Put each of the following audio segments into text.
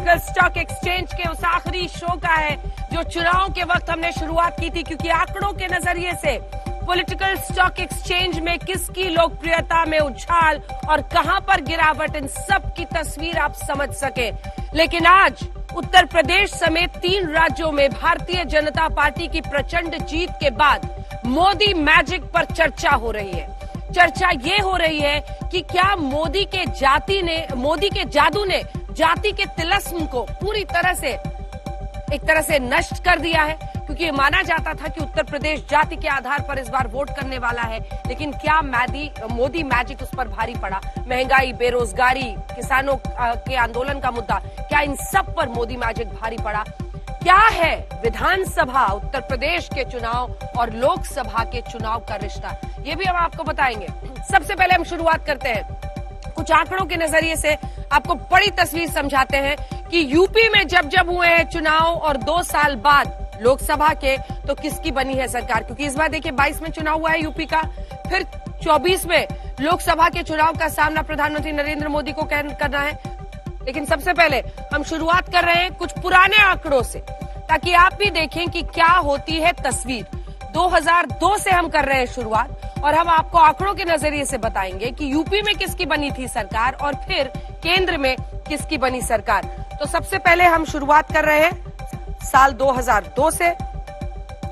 Political stock exchange के उस आखिरी शो का है जो चुनाव के वक्त हमने शुरुआत की थी, क्योंकि आंकड़ों के नजरिए से पॉलिटिकल स्टॉक एक्सचेंज में किसकी लोकप्रियता में उछाल और कहां पर गिरावट, इन सब की तस्वीर आप समझ सके। लेकिन आज उत्तर प्रदेश समेत 3 राज्यों में भारतीय जनता पार्टी की प्रचंड जीत के बाद मोदी मैजिक पर चर्चा हो रही है। चर्चा ये हो रही है कि क्या मोदी के जादू ने जाति के तिलस्म को पूरी तरह से एक तरह से नष्ट कर दिया है, क्योंकि माना जाता था कि उत्तर प्रदेश जाति के आधार पर इस बार वोट करने वाला है। लेकिन क्या मोदी मैजिक उस पर भारी पड़ा? महंगाई, बेरोजगारी, किसानों के आंदोलन का मुद्दा, क्या इन सब पर मोदी मैजिक भारी पड़ा? क्या है विधानसभा उत्तर प्रदेश के चुनाव और लोकसभा के चुनाव का रिश्ता, ये भी हम आपको बताएंगे। सबसे पहले हम शुरुआत करते हैं कुछ आंकड़ों के नजरिए से, आपको बड़ी तस्वीर समझाते हैं कि यूपी में जब हुए हैं चुनाव और 2 साल बाद लोकसभा के, तो किसकी बनी है सरकार। क्योंकि इस बार देखिए 22 में चुनाव हुआ है यूपी का, फिर 24 में लोकसभा के चुनाव का सामना प्रधानमंत्री नरेंद्र मोदी को करना है। लेकिन सबसे पहले हम शुरुआत कर रहे हैं कुछ पुराने आंकड़ों से, ताकि आप भी देखें कि क्या होती है तस्वीर। 2002 से हम कर रहे हैं शुरुआत और हम आपको आंकड़ों के नजरिए से बताएंगे कि यूपी में किसकी बनी थी सरकार और फिर केंद्र में किसकी बनी सरकार। तो सबसे पहले हम शुरुआत कर रहे हैं साल 2002 से,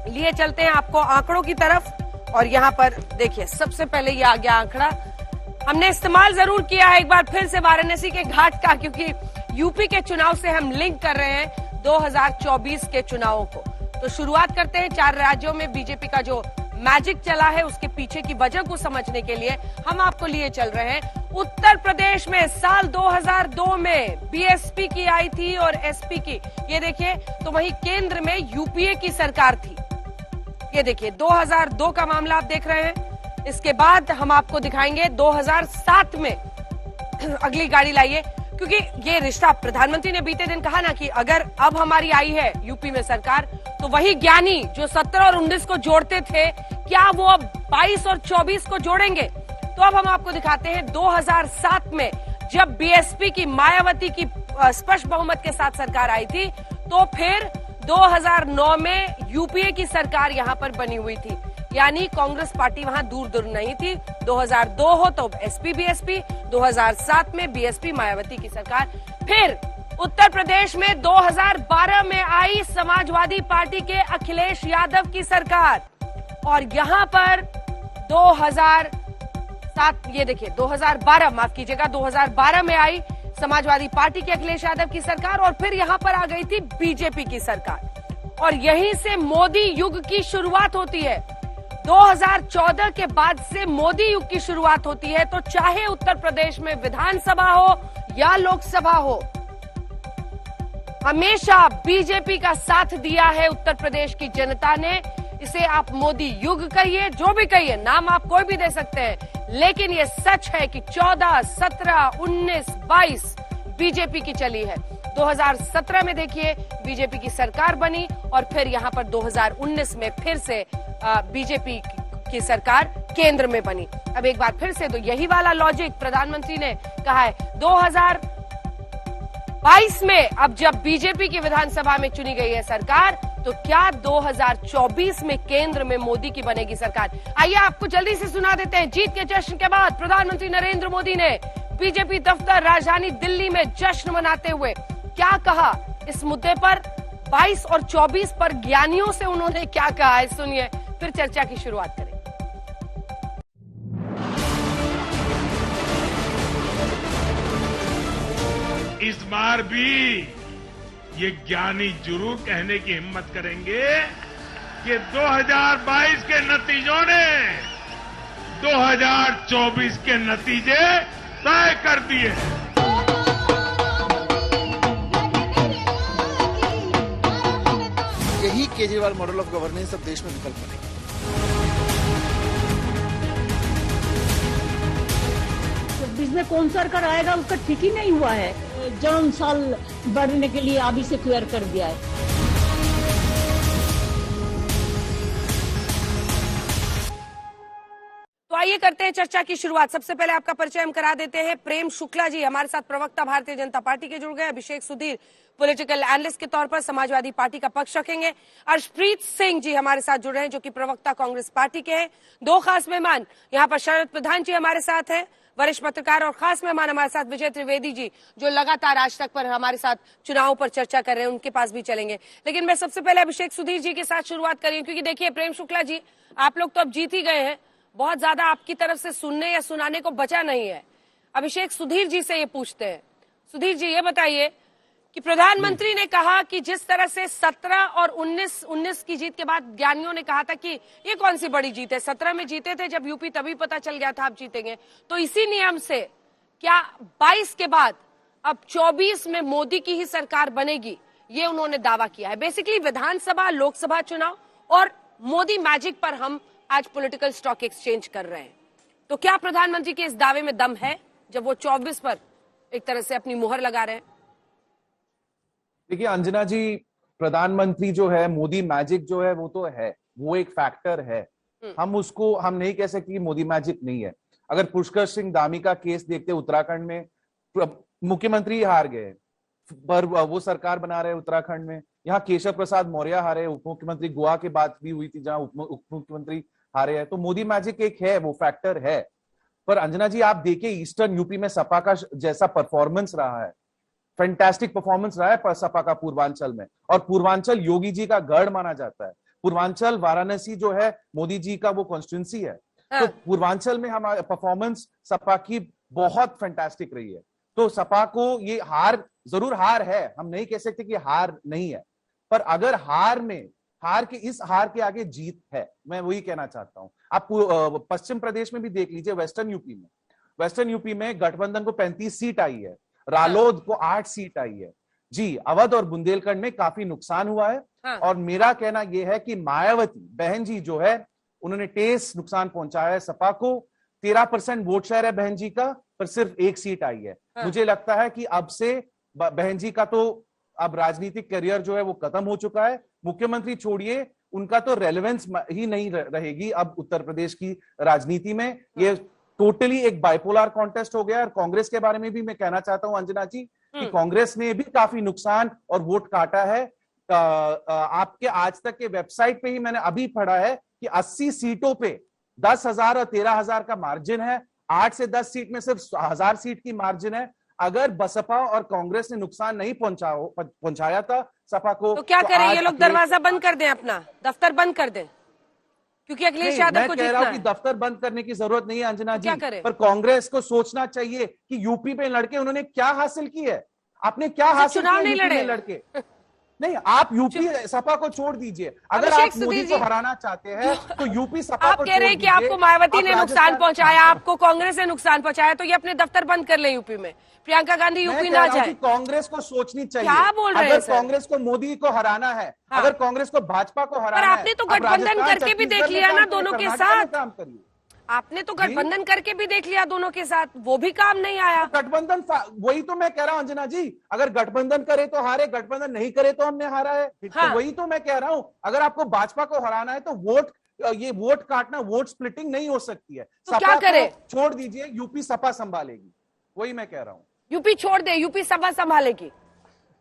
लिए चलते हैं आपको आंकड़ों की तरफ। और यहाँ पर देखिए सबसे पहले ये आ गया आंकड़ा, हमने इस्तेमाल जरूर किया है एक बार फिर से वाराणसी के घाट का, क्योंकि यूपी के चुनाव से हम लिंक कर रहे हैं 2024 के चुनावों को। तो शुरुआत करते हैं 4 राज्यों में बीजेपी का जो मैजिक चला है उसके पीछे की वजह को समझने के लिए हम आपको लिए चल रहे हैं। उत्तर प्रदेश में साल 2002 में बीएसपी की आई थी और एसपी की, ये देखिए, तो वहीं केंद्र में यूपीए की सरकार थी। ये देखिए 2002 का मामला आप देख रहे हैं। इसके बाद हम आपको दिखाएंगे 2007 में, अगली गाड़ी लाइए, क्योंकि ये रिश्ता प्रधानमंत्री ने बीते दिन कहा ना कि अगर अब हमारी आई है यूपी में सरकार, तो वही ज्ञानी जो 17 और 19 को जोड़ते थे, क्या वो अब 22 और 24 को जोड़ेंगे? तो अब हम आपको दिखाते हैं 2007 में जब बीएसपी की मायावती की स्पष्ट बहुमत के साथ सरकार आई थी, तो फिर 2009 में यूपीए की सरकार यहां पर बनी हुई थी, यानी कांग्रेस पार्टी वहां दूर नहीं थी। 2002 हो तो एसपी बीएसपी, 2007 में बीएसपी मायावती की सरकार। फिर उत्तर प्रदेश में 2012 में आई समाजवादी पार्टी के अखिलेश यादव की सरकार, और यहां पर 2007, ये देखिए 2012, माफ कीजिएगा, 2012 में आई समाजवादी पार्टी के अखिलेश यादव की सरकार, और फिर यहां पर आ गई थी बीजेपी की सरकार। और यहीं से मोदी युग की शुरुआत होती है। 2014 के बाद से मोदी युग की शुरुआत होती है। तो चाहे उत्तर प्रदेश में विधानसभा हो या लोकसभा हो, हमेशा बीजेपी का साथ दिया है उत्तर प्रदेश की जनता ने। इसे आप मोदी युग कहिए, जो भी कहिए, नाम आप कोई भी दे सकते हैं, लेकिन ये सच है कि 14, 17, 19, 22 बीजेपी की चली है। 2017 में देखिए बीजेपी की सरकार बनी और फिर यहां पर 2019 में फिर से बीजेपी की सरकार केंद्र में बनी। अब एक बार फिर से तो यही वाला लॉजिक प्रधानमंत्री ने कहा है 2022 में, अब जब बीजेपी की विधानसभा में चुनी गई है सरकार, तो क्या 2024 में केंद्र में मोदी की बनेगी सरकार? आइए आपको जल्दी से सुना देते हैं। जीत के जश्न के बाद प्रधानमंत्री नरेंद्र मोदी ने बीजेपी दफ्तर राजधानी दिल्ली में जश्न मनाते हुए क्या कहा इस मुद्दे पर, 22 और 24 पर ज्ञानियों से उन्होंने क्या कहा है, सुनिए, फिर चर्चा की शुरुआत करें। इस बार भी ये ज्ञानी जरूर कहने की हिम्मत करेंगे कि 2022 के नतीजों ने 2024 के नतीजे तय कर दिए। यही केजरीवाल मॉडल ऑफ गवर्नेंस अब देश में विकल्प बनेगा। में कौन सरकार आएगा उसका ठीक ही नहीं हुआ है। जन्म साल बढ़ने के लिए अभी से क्लियर कर दिया है। तो आइए चलिए करते हैं चर्चा की शुरुआत। सबसे पहले आपका परिचय हम करा देते हैं। प्रेम शुक्ला जी हमारे साथ प्रवक्ता भारतीय जनता पार्टी के जुड़ गए। अभिषेक सुधीर पॉलिटिकल एनालिस्ट के तौर पर समाजवादी पार्टी का पक्ष रखेंगे। अर्शप्रीत सिंह जी हमारे साथ जुड़ रहे हैं जो कि प्रवक्ता कांग्रेस पार्टी के हैं। दो खास मेहमान यहाँ पर शरद प्रधान जी हमारे साथ हैं, वरिष्ठ पत्रकार, और खास मेहमान हमारे साथ विजय त्रिवेदी जी जो लगातार आज तक पर हमारे साथ चुनाव पर चर्चा कर रहे हैं, उनके पास भी चलेंगे। लेकिन मैं सबसे पहले अभिषेक सुधीर जी के साथ शुरुआत करी क्योंकि देखिए प्रेम शुक्ला जी, आप लोग तो अब जीत ही गए हैं, बहुत ज्यादा आपकी तरफ से सुनने या सुनाने को बचा नहीं है। अभिषेक सुधीर जी से ये पूछते हैं। सुधीर जी ये बताइए कि प्रधानमंत्री ने कहा कि जिस तरह से 17 और 19 की जीत के बाद ज्ञानियों ने कहा था कि ये कौन सी बड़ी जीत है, 17 में जीते थे जब यूपी, तभी पता चल गया था आप जीतेंगे, तो इसी नियम से क्या 22 के बाद अब 24 में मोदी की ही सरकार बनेगी, ये उन्होंने दावा किया है। बेसिकली विधानसभा, लोकसभा चुनाव और मोदी मैजिक पर हम आज पॉलिटिकल स्टॉक एक्सचेंज कर रहे हैं। तो क्या प्रधानमंत्री के इस दावे में दम है जब वो 24 पर एक तरह से अपनी मुहर लगा रहे हैं? देखिए अंजना जी, प्रधानमंत्री जो है, मोदी मैजिक जो है वो तो है, वो एक फैक्टर है। हम नहीं कह सकते कि मोदी मैजिक नहीं है। अगर पुष्कर सिंह धामी का केस देखते उत्तराखंड में, मुख्यमंत्री हार गए पर वो सरकार बना रहे उत्तराखंड में। यहाँ केशव प्रसाद मौर्य हारे, उप मुख्यमंत्री, गोवा की बात भी हुई थी जहां उप मुख्यमंत्री हारे हैं। तो मोदी मैजिक एक है, वो फैक्टर है। पर अंजना जी आप देखिए ईस्टर्न यूपी में सपा का जैसा परफॉर्मेंस रहा है, फैंटास्टिक परफॉर्मेंस रहा है सपा का पूर्वांचल में, और पूर्वांचल योगी जी का गढ़ माना जाता है। पूर्वांचल वाराणसी जो है मोदी जी का वो कॉन्स्टिट्यूंसी है। तो पूर्वांचल में हमारा परफॉर्मेंस सपा की बहुत फैंटास्टिक रही है। तो सपा को ये जरूर हार है, हम नहीं कह सकते कि हार नहीं है, पर अगर इस हार के आगे जीत है, मैं वही कहना चाहता हूं। आप पश्चिम प्रदेश में भी देख लीजिए, वेस्टर्न यूपी में गठबंधन को 35 सीट आई है, रालोद को 8 सीट आई है जी। अवध और बुंदेलखंड में काफी नुकसान हुआ है। और मेरा कहना यह है कि मायावती बहन जी जो है, उन्होंने टेस नुकसान पहुंचाया है सपा को। 13% वोट शेयर है बहन जी का, पर सिर्फ 1 सीट आई है। मुझे लगता है कि अब से बहन जी का तो अब राजनीतिक करियर जो है वो खत्म हो चुका है। मुख्यमंत्री छोड़िए, उनका तो रेलेवेंस ही नहीं रहेगी अब उत्तर प्रदेश की राजनीति में। ये टोटली एक बाइपोलर कॉन्टेस्ट हो गया। और कांग्रेस के बारे में भी मैं कहना चाहता हूं अंजना जी कि कांग्रेस ने भी काफी नुकसान और वोट काटा है। आपके आज तक के वेबसाइट पे ही मैंने अभी पढ़ा है कि 80 सीटों पे 10,000 और 13,000 का मार्जिन है। 8 से 10 सीट में सिर्फ 1,000 सीट की मार्जिन है। अगर बसपा और कांग्रेस ने नुकसान नहीं पहुंचाया था सपा को, तो क्या करें? ये लोग दरवाजा बंद कर दें, अपना दफ्तर बंद कर दें, क्योंकि अखिलेश यादव को कह रहा हूं कि दफ्तर बंद करने की जरूरत नहीं है अंजना जी, पर कांग्रेस को सोचना चाहिए कि यूपी में लड़के उन्होंने क्या हासिल की है। आपने क्या हासिल किया यूपी में लड़के? नहीं, आप यूपी सपा को छोड़ दीजिए। अगर आप मोदी को हराना चाहते हैं तो यूपी सपा आप कह रहे हैं कि आपको मायावती ने नुकसान पहुंचाया, आपको कांग्रेस ने नुकसान पहुंचाया, तो ये अपने दफ्तर बंद कर ले यूपी में, प्रियंका गांधी यूपी ना जाए। कांग्रेस को सोचनी चाहिए। क्या बोल रहे हैं? अगर कांग्रेस को मोदी को हराना है, अगर कांग्रेस को भाजपा को हराना है, आपने तो गठबंधन करके भी देख लिया ना दोनों के साथ। काम करिए, आपने तो गठबंधन करके भी देख लिया दोनों के साथ, वो भी काम नहीं आया। गठबंधन, वही तो मैं कह रहा हूं अंजना जी, अगर गठबंधन करे तो हारे, गठबंधन नहीं करे तो हमने हारा है। तो वही तो मैं कह रहा हूं, अगर आपको भाजपा को हराना है तो वोट काटना, वोट स्प्लिटिंग नहीं हो सकती है। तो क्या करे? छोड़ दीजिए, यूपी सपा संभालेगी, वही मैं कह रहा हूं। यूपी छोड़ दे, यूपी सपा संभालेगी।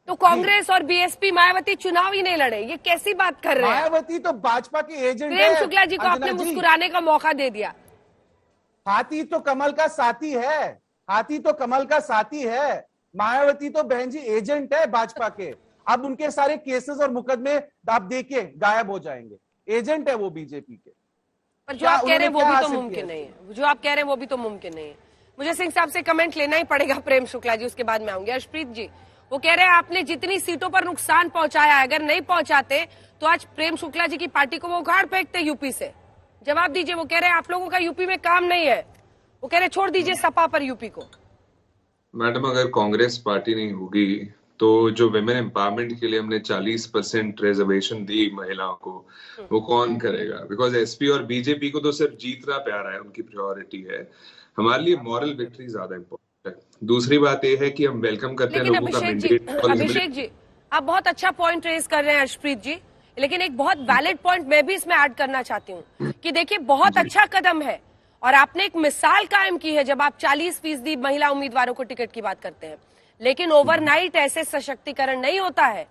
तो कांग्रेस और बीएसपी, मायावती चुनाव ही नहीं लड़े, ये कैसी बात कर रहे हैं? मायावती तो भाजपा के एजेंट है। प्रेम शुक्ला जी को आपने मुस्कुराने का मौका दे दिया। हाथी तो कमल का साथी है, हाथी तो कमल का साथी है। मायावती तो बहन जी एजेंट है भाजपा के। अब उनके सारे केसेस और मुकदमे आप देखिए गायब हो जाएंगे। एजेंट है वो बीजेपी के। पर जो आप कह रहे हैं वो भी तो मुमकिन नहीं है, जो आप कह रहे हैं वो भी तो मुमकिन नहीं है। मुझे सिंह साहब से कमेंट लेना ही पड़ेगा, प्रेम शुक्ला जी, उसके बाद मैं आऊंगी। अर्शप्रीत जी, वो कह रहे हैं आपने जितनी सीटों पर नुकसान पहुंचाया है, अगर नहीं पहुंचाते तो आज प्रेम शुक्ला जी की पार्टी को वो उखाड़ फेंकते यूपी से। जवाब दीजिए। वो कह रहे हैं आप लोगों का यूपी में काम नहीं है, वो कह रहे छोड़ दीजिए सपा पर यूपी को। मैडम, अगर कांग्रेस पार्टी नहीं होगी तो जो विमेन एम्पावरमेंट के लिए हमने 40% रिजर्वेशन दी महिलाओं को, वो कौन करेगा? बिकॉज एसपी और बीजेपी को तो सिर्फ जीतना प्यारा है, उनकी प्रायोरिटी है। हमारे लिए मॉरल विक्ट्री ज्यादा इम्पोर्टेंट है। दूसरी बात यह है कि हम वेलकम करते हैं लोगों का। अभिषेक जी, आप बहुत अच्छा पॉइंट रेज कर रहे हैं अर्शप्रीत जी, लेकिन एक बहुत वैलिड पॉइंट मैं भी इसमें ऐड करना चाहती हूँ कि देखिए बहुत अच्छा कदम है और आपने एक मिसाल कायम की है जब आप 40% महिला उम्मीदवारों को टिकट की बात करते हैं, लेकिन ओवरनाइट ऐसे सशक्तिकरण नहीं होता है।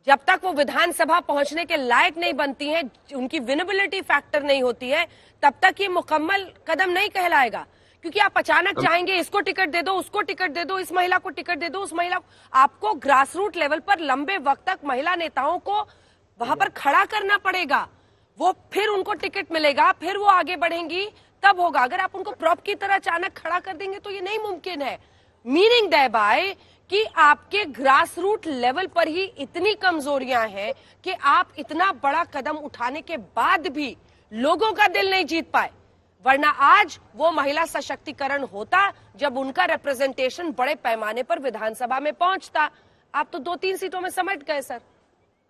जब तक वो विधानसभा पहुंचने के लायक नहीं बनती हैं, उनकी विनेबिलिटी फैक्टर नहीं होती है, तब तक ये मुकम्मल कदम नहीं कहलाएगा। क्योंकि आप अचानक चाहेंगे इसको टिकट दे दो, उसको टिकट दे दो, इस महिला को टिकट दे दो, उस महिला को, आपको ग्रास रूट लेवल पर लंबे वक्त तक महिला नेताओं को वहां पर खड़ा करना पड़ेगा। वो फिर उनको टिकट मिलेगा, फिर वो आगे बढ़ेंगी, तब होगा। अगर आप उनको प्रॉप की तरह अचानक खड़ा कर देंगे तो ये नहीं मुमकिन है। मीनिंग देबाय कि आपके ग्रास रूट लेवल पर ही इतनी कमजोरियां हैं कि आप इतना बड़ा कदम उठाने के बाद भी लोगों का दिल नहीं जीत पाए। वरना आज वो महिला सशक्तिकरण होता जब उनका रिप्रेजेंटेशन बड़े पैमाने पर विधानसभा में पहुंचता। आप तो 2-3 सीटों में समेट गए सर।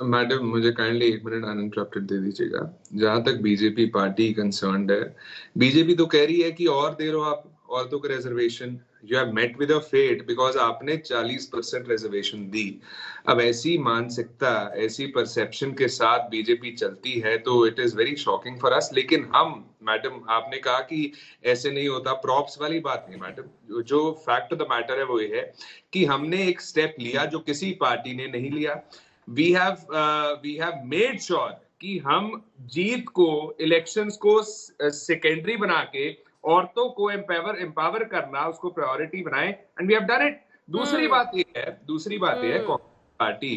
मैडम, मुझे काइंडली 1 मिनट अनइंटरप्टेड दे दीजिएगा। जहां तक बीजेपी पार्टी कंसर्न्ड है, बीजेपी तो कह रही है कि और दे रहो आप औरतों को reservation. You have met with a fate because आपने 40% रिजर्वेशन दी। अब ऐसी मानसिकता, ऐसी परसेप्शन के साथ बीजेपी चलती है तो it is very shocking for us. लेकिन हम, मैडम, आपने कहा कि ऐसे नहीं होता, प्रॉप्स वाली बात नहीं मैडम। जो फैक्ट ऑफ द मैटर है वो ये है कि हमने एक स्टेप लिया जो किसी पार्टी ने नहीं लिया। वी हैव मेड श्योर कि हम जीत को, इलेक्शंस को सेकेंडरी बना के औरतों को एम्पावर करना, उसको प्रायोरिटी बनाए, and we have done it. दूसरी बात ये है कांग्रेस पार्टी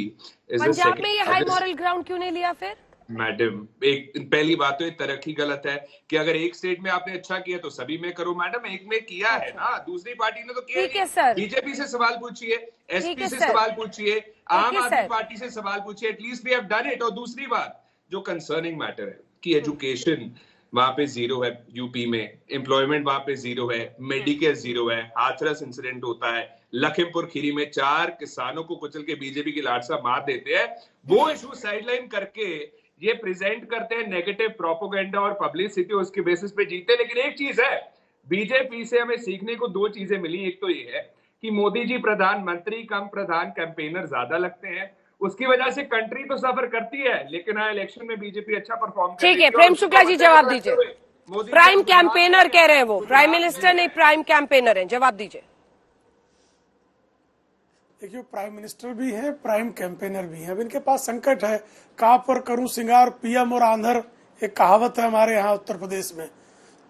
इज पंजाब में ये हाई मॉरल ग्राउंड क्यों नहीं लिया फिर? मैडम, एक पहली बात तो ये तरक्की गलत है कि अगर एक स्टेट में आपने अच्छा किया तो सभी में करो। मैडम, एक में किया है ना, दूसरी पार्टी ने तो किया ठीक है सर। बीजेपी से सवाल पूछिए, एसपी से सवाल पूछिए, आम आदमी पार्टी से सवाल पूछिए, at least we have done it. और दूसरी बात जो कंसर्निंग मैटर है कि एजुकेशन वहां पे 0 है, यूपी में एम्प्लॉयमेंट वहां पे 0 है, मेडिकेयर 0 है, हाथरस इंसिडेंट होता है, लखीमपुर खीरी में 4 किसानों को कुचल के बीजेपी की लाट साहब मार देते हैं। वो इशू साइडलाइन करके ये प्रेजेंट करते हैं नेगेटिव प्रोपोगेंडा और पब्लिसिटी, उसके बेसिस पे जीते। लेकिन एक चीज है, बीजेपी से हमें सीखने को 2 चीजें मिली। एक तो ये है कि मोदी जी प्रधानमंत्री कम प्रधान कैंपेनर ज्यादा लगते हैं, उसकी वजह से कंट्री तो सफर करती है, लेकिन इलेक्शन में बीजेपी अच्छा परफॉर्म करती है। ठीक है, प्रेम शुक्ला जी जवाब दीजिए। प्राइम कैंपेनर कह रहे हैं वो, प्राइम मिनिस्टर नहीं, प्राइम कैंपेनर है। जवाब दीजिए। देखिए, प्राइम मिनिस्टर भी है, प्राइम कैंपेनर भी है। अब इनके पास संकट है, कहां पर करूं श्रृंगार, पीएम और आंधर, एक कहावत है हमारे यहाँ उत्तर प्रदेश में।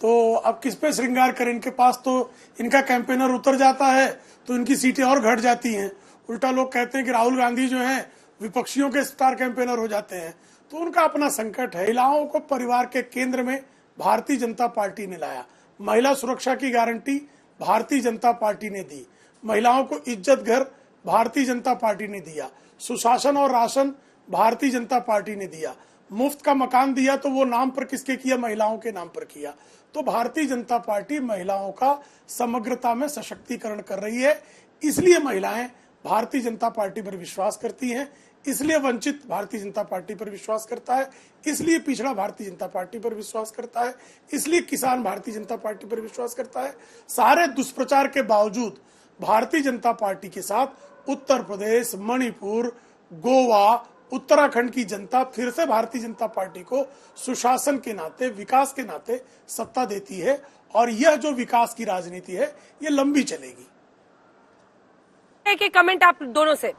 तो अब किस पे श्रृंगार करें? इनके पास तो इनका कैंपेनर उतर जाता है तो इनकी सीटें और घट जाती हैं। उल्टा लोग कहते हैं कि राहुल गांधी जो हैं विपक्षियों के स्टार कैंपेनर हो जाते हैं। तो उनका अपना संकट है। महिलाओं को परिवार के केंद्र में भारतीय जनता पार्टी ने लाया। महिला सुरक्षा की गारंटी भारतीय जनता पार्टी ने दी। महिलाओं को इज्जत घर भारतीय जनता पार्टी ने दिया। सुशासन और राशन भारतीय जनता पार्टी ने दिया। मुफ्त का मकान दिया तो वो नाम पर किसके किया? महिलाओं के नाम पर किया। तो भारतीय जनता पार्टी महिलाओं का समग्रता में सशक्तिकरण कर रही है। इसलिए महिलाएं भारतीय जनता पार्टी पर विश्वास करती हैं, इसलिए वंचित भारतीय जनता पार्टी पर विश्वास करता है, इसलिए पिछड़ा भारतीय जनता पार्टी पर विश्वास करता है, इसलिए किसान भारतीय जनता पार्टी पर विश्वास करता है। सारे दुष्प्रचार के बावजूद भारतीय जनता पार्टी के साथ उत्तर प्रदेश, मणिपुर, गोवा, उत्तराखंड की जनता फिर से भारतीय जनता पार्टी को सुशासन के नाते, विकास के नाते सत्ता देती है। और यह जो विकास की राजनीति है ये लंबी चलेगी। एक कमेंट आप दोनों से,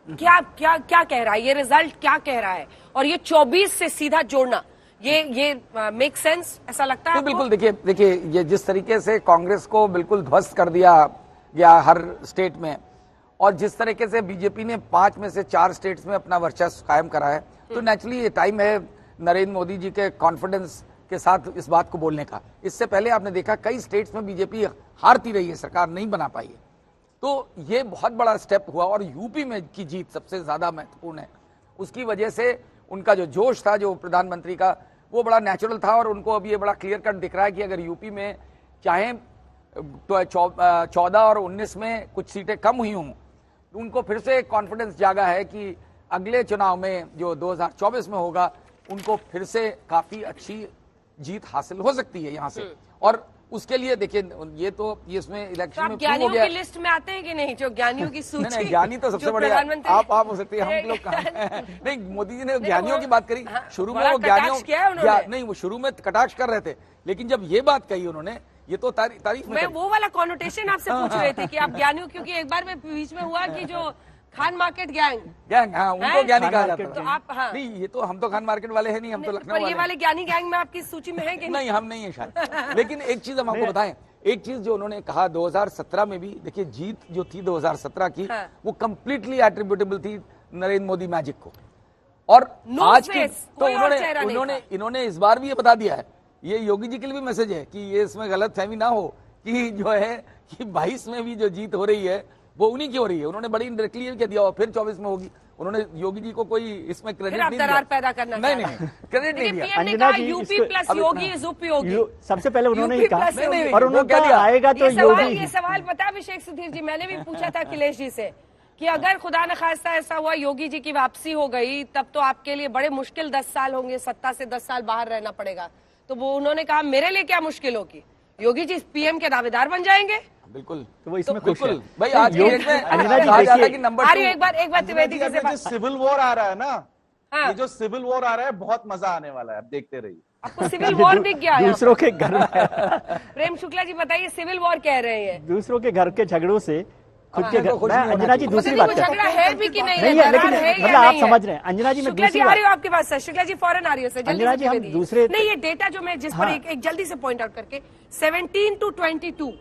क्या क्या क्या कह रहा है ये रिजल्ट, क्या कह रहा है? और ये 24 से सीधा जोड़ना, ये मेक सेंस ऐसा लगता है? तो बिल्कुल, देखिए ये जिस तरीके से कांग्रेस को बिल्कुल ध्वस्त कर दिया गया हर स्टेट में, और जिस तरीके से बीजेपी ने 5 में से 4 स्टेट्स में अपना वर्चस्व कायम करा है, तो नेचुरली ये टाइम है नरेंद्र मोदी जी के कॉन्फिडेंस के साथ इस बात को बोलने का। इससे पहले आपने देखा कई स्टेट्स में बीजेपी हारती रही है, सरकार नहीं बना पाई है। तो ये बहुत बड़ा स्टेप हुआ। और यूपी में की जीत सबसे ज्यादा महत्वपूर्ण है। उसकी वजह से उनका जो जोश था जो प्रधानमंत्री का, वो बड़ा नेचुरल था। और उनको अब ये बड़ा क्लियर कट दिख रहा है कि अगर यूपी में चाहे तो 14 और 19 में कुछ सीटें कम हुई हों, तो उनको फिर से कॉन्फिडेंस जागा है कि अगले चुनाव में जो 2024 में होगा, उनको फिर से काफी अच्छी जीत हासिल हो सकती है यहाँ से। और उसके लिए देखिए ये तो इसमें तो इलेक्शन आप में ज्ञानियों हो गया। की लिस्ट में आते हैं कि नहीं, जो ज्ञानियों की सूची? नहीं, ज्ञानी तो सबसे जो बड़े प्रधानमंत्री आप हो सकते हैं, हम लोग कहाँ हैं? नहीं, मोदी जी ने ज्ञानियों की बात करी। हाँ, शुरू में बड़ा वो ज्ञानियों कटाक्ष किया है उन्होंने। नहीं, वो शुरू में कटाक्ष कर रहे थे, लेकिन जब ये बात कही उन्होंने, ये तो तारीफ में मैं करी। वो वाला कॉनोटेशन आपसे पूछ रहे थे कि आप ज्ञानियों, क्योंकि एक बार में बीच में हुआ कि जो खान मार्केट गैंग, हाँ, उनको हैं? ज्ञानी कहा जाता तो है। आप, हाँ, नहीं, ये तो हम तो खान मार्केट वाले हैं नहीं, हम तो लखनऊ पर ये वाले वाले ज्ञानी गैंग में आपकी सूची में है कि नहीं, हम नहीं है शायद। लेकिन एक चीज हम आपको बताएं, एक चीज जो उन्होंने कहा 2017 में भी, देखिए जीत जो थी 2017 की, हाँ। वो कंप्लीटली एट्रीब्यूटेबल थी नरेंद्र मोदी मैजिक को। और No आज की face, तो कोई और चेहरा नहीं इन्होंने इस बार भी ये बता दिया है, ये योगी जी के लिए भी मैसेज है कि ये इसमें गलत फहमी ना हो कि जो है कि 22 में भी जो जीत हो रही है वो उन्हीं की हो रही है। उन्होंने बड़ी इंडायरेक्टली कह दिया, और फिर 24 में होगी। उन्होंने योगी जी को कोई इसमें क्रेडिट फिर आप नहीं दरार दिया। पैदा करना नहीं, चाह रहे हैं। क्रेडिट नहीं देखिए, दिया। पीएम ने अंजना कहा जी, यूपी इसको- प्लस योगी इज उपयोगी। सबसे पहले उन्होंने ही यूपी कहा, प्लस योगी। और उन्होंने क्या कहा दिया? आएगा तो योगी। ये सवाल पता है अभिषेक सुधीर जी, मैंने भी पूछा था अखिलेश जी से कि अगर खुदा न खास्ता ऐसा हुआ योगी जी की वापसी हो गई, तब तो आपके लिए बड़े मुश्किल 10 साल होंगे, सत्ता से 10 साल बाहर रहना पड़ेगा। तो वो उन्होंने कहा मेरे लिए क्या मुश्किल होगी, योगी जी पीएम के दावेदार बन जाएंगे। बिल्कुल, तो वो इसमें खुश है। बिल्कुल भाई, आज की डेट में अंजना जी कहा जाता है देखिए, कि नंबर आ रही 2 हूँ, एक बार त्रिवेदी जी से बात। सिविल वॉर आ रहा है ना, हाँ। ये जो सिविल वॉर आ रहा है बहुत मजा आने वाला है, आप देखते रहिए। आपको सिविल वॉर दिख गया है? दूसरों के घर में प्रेम शुक्ला जी बताइए, सिविल वॉर कह रहे हैं? दूसरों के घर के झगड़ों से खुद के घर। खुश मैं नहीं होना अंजना जी चाहिए। दूसरी मतलब बात वो कर, झगड़ा है भी कि नहीं नहीं है, लेकिन दरार है या मतलब आप नहीं है? समझ रहे हैं। अंजना जी, मैं शुक्ला जी दूसरी आ रही बात, हो आपके पास सर, शुक्ला जी फौरन आ रही हो सर, जल्दी अंजना से जी, हम त्रिवेदी। दूसरे- नहीं, ये डेटा जो मैं जिस पर हाँ। एक जल्दी से पॉइंट आउट करके 17 to 22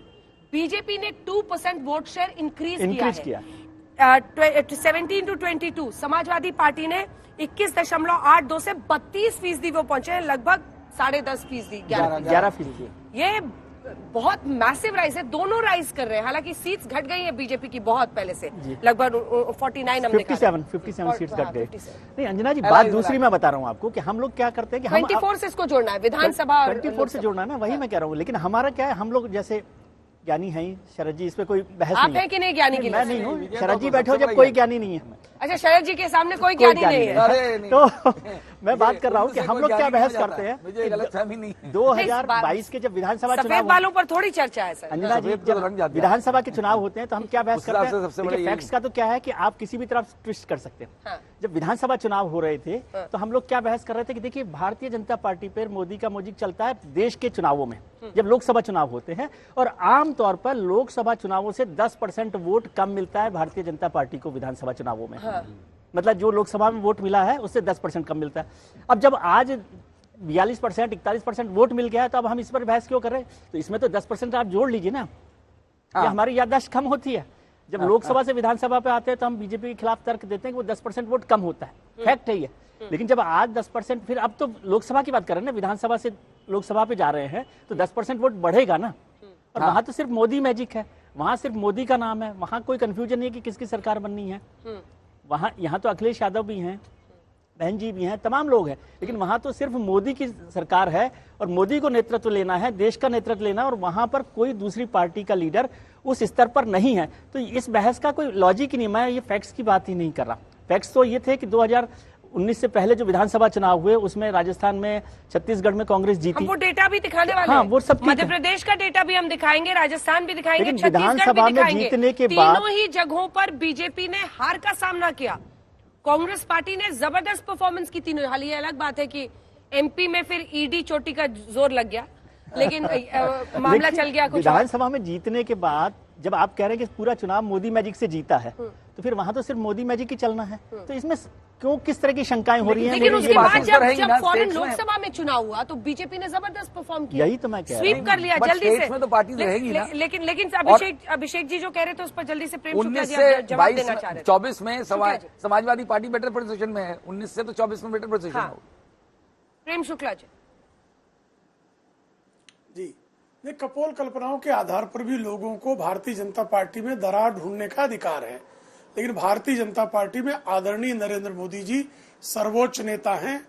बीजेपी ने 2% वोट शेयर इंक्रीज किया है। 17 to 22 समाजवादी पार्टी ने 21.82 से 32% वो पहुंचे हैं, लगभग 10.5%, 11%। ये बहुत मैसिव राइज है, दोनों राइज कर रहे हैं। हालांकि सीट्स घट गई है बीजेपी की बहुत पहले से, लगभग 49 हमने कहा। 57 सीट्स घट गए। 57। नहीं अंजना जी, बात दूसरी मैं बता रहा हूँ आपको कि हम लोग क्या करते हैं कि हम 24 से इसको जोड़ना है, विधानसभा और 24 से जोड़ना है ना, वही मैं कह रहा हूँ। लेकिन हमारा क्या है, हम लोग जैसे ज्ञानी हैं ही, शरद जी, इस पे कोई बहस आप नहीं हैं कि नहीं ज्ञानी की मैं लिस्ट नहीं में? हूँ, शरद जी बैठे हो जब, कोई ज्ञानी नहीं है। अच्छा, शरद जी के सामने कोई ज्ञानी नहीं है। अरे नहीं। तो मैं बात कर रहा हूँ कि हम लोग क्या बहस करते हैं। मुझे गलत फहमी नहीं है। 2022 के जब विधानसभा सफेद चुनाव, बालों पर थोड़ी चर्चा है सर। अंजना जी, सफेद तो रंग जब जाता है। विधानसभा के चुनाव होते हैं तो हम क्या बहस उस हिसाब करते से हैं। सबसे बड़ा देखिए, यही फैक्ट्स का तो क्या है कि आप किसी भी तरफ ट्विस्ट कर सकते हैं। हाँ। जब विधानसभा चुनाव हो रहे थे तो हम लोग क्या बहस कर रहे थे कि देखिए, भारतीय जनता पार्टी पर मोदी का मोजिक चलता है देश के चुनावों में, जब लोकसभा चुनाव होते हैं, और आमतौर पर लोकसभा चुनावों से 10% वोट कम मिलता है भारतीय जनता पार्टी को विधानसभा चुनावों में। मतलब जो लोकसभा में वोट मिला है उससे 10% कम मिलता है। अब जब आज 42%, 41% वोट मिल गया है, तो अब हम इस पर बहस क्यों कर रहे हैं? तो इसमें तो 10% आप जोड़ लीजिए ना। ये हमारी याददाश्त कम होती है। जब लोकसभा से विधानसभा पे आते हैं तो हम बीजेपी के खिलाफ तर्क देते हैं कि वो 10% वोट कम होता है, फैक्ट है ये। लेकिन जब आज 10%, फिर अब तो लोकसभा की बात कर रहे हैं ना, विधानसभा से लोकसभा पे जा रहे हैं, तो 10% वोट बढ़ेगा ना। और वहां तो सिर्फ मोदी मैजिक है, वहां सिर्फ मोदी का नाम है, वहां कोई कंफ्यूजन नहीं है कि किसकी सरकार बननी है। वहां, यहाँ तो अखिलेश यादव भी हैं, बहन जी भी हैं, तमाम लोग हैं, लेकिन वहां तो सिर्फ मोदी की सरकार है और मोदी को नेतृत्व लेना है, देश का नेतृत्व लेना है, और वहां पर कोई दूसरी पार्टी का लीडर उस स्तर पर नहीं है। तो इस बहस का कोई लॉजिक ही नहीं। मैं ये फैक्ट्स की बात ही नहीं कर रहा। फैक्ट्स तो ये थे कि 2019 से पहले जो विधानसभा चुनाव हुए उसमें राजस्थान में, छत्तीसगढ़ में कांग्रेस जीती। हम वो डेटा भी दिखाने वाले हाँ, हैं। वो सब ठीक है। मध्य प्रदेश का डेटा भी हम दिखाएंगे, राजस्थान भी दिखाएंगे, लेकिन छत्तीसगढ़ विधानसभा भी में दिखाएंगे। जीतने के बाद- तीनों ही जगहों पर बीजेपी ने हार का सामना किया। कांग्रेस पार्टी ने जबरदस्त परफॉर्मेंस की तीनों। हाल ये अलग बात है कि एमपी में फिर ईडी चोटी का जोर लग गया, लेकिन मामला चल गया कुछ। विधानसभा में जीतने के बाद जब आप कह रहे हैं कि पूरा चुनाव मोदी मैजिक से जीता है, तो फिर वहां तो सिर्फ मोदी मैजिक ही चलना है। तो इसमें क्यों, किस तरह की शंकाएं हो रही हैं? लेकिन मेरी उसके ये बात बाद है। जब रहेंगी ना, फौरन स्टेट्स में। लोकसभा में चुनाव हुआ तो बीजेपी ने जबरदस्त परफॉर्म किया। यही तो मैं कह रहा स्वीप हूं। कर लिया बट जल्दी से। स्टेट्स में तो पार्टीज रहेगी ना। लेकिन अभिषेक जी जो कह रहे थे उस पर जल्दी से प्रेम शुक्ला 19 जी से जवाब 22 देना चाह रहे थे। 24 में Shukla ji. Samajwadi party better position में है, 19 से तो 24 में बेटर पोजीशन हाँ। है। प्रेम शुक्ला जी जी, ये कपोल कल्पनाओं के आधार पर भी लोगों को भारतीय जनता पार्टी में दरार ढूंढने का अधिकार है, लेकिन भारतीय जनता पार्टी में आदरणीय नरेंद्र मोदी जी सर्वोच्च नेता हैं।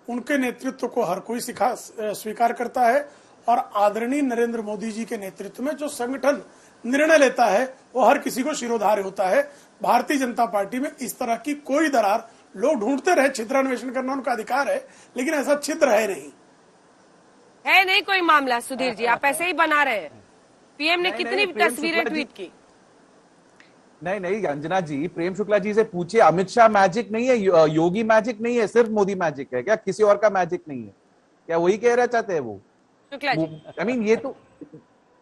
उनके नेतृत्व को हर कोई स्वीकार करता है, और आदरणीय नरेंद्र मोदी जी के नेतृत्व में जो संगठन निर्णय लेता है वो हर किसी को शिरोधार्य होता है। भारतीय जनता पार्टी में इस तरह की कोई दरार, लोग ढूंढते रहे, छिद्रान्वेषण करना उनका अधिकार है, लेकिन ऐसा छिद्र है नहीं। है नहीं कोई मामला सुधीर जी, आप ऐसे ही बना रहे हैं। पीएम ने नहीं, कितनी प्रेम तस्वीरें शुक्ला ट्वीट की? नहीं अंजना जी, प्रेम शुक्ला जी से पूछिए, अमित शाह मैजिक नहीं है, योगी मैजिक नहीं है, सिर्फ मोदी मैजिक है क्या? किसी और का मैजिक नहीं है क्या? वही कह रहा चाहते हैं वो शुक्ला जी। आई मीन